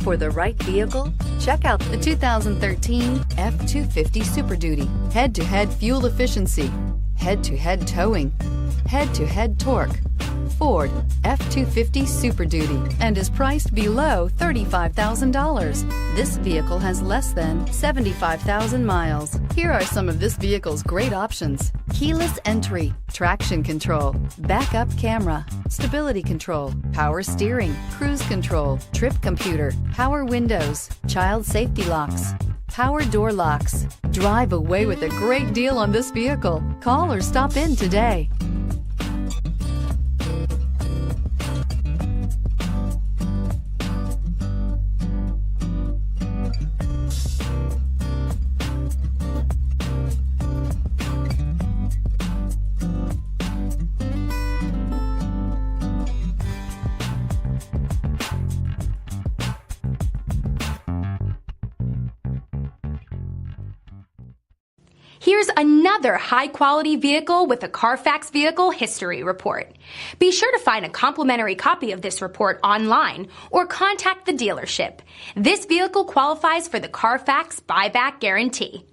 for the right vehicle? Check out the 2013 F-250 Super Duty. Head-to-head fuel efficiency, head-to-head towing, head-to-head torque. Ford F-250 Super Duty and is priced below $35,000. This vehicle has less than 75,000 miles. Here are some of this vehicle's great options: keyless entry, traction control, backup camera, stability control, power steering, cruise control, trip computer, power windows, child safety locks, power door locks. Drive away with a great deal on this vehicle. Call or stop in today. Here's another high-quality vehicle with a Carfax Vehicle History Report. Be sure to find a complimentary copy of this report online or contact the dealership. This vehicle qualifies for the Carfax Buyback Guarantee.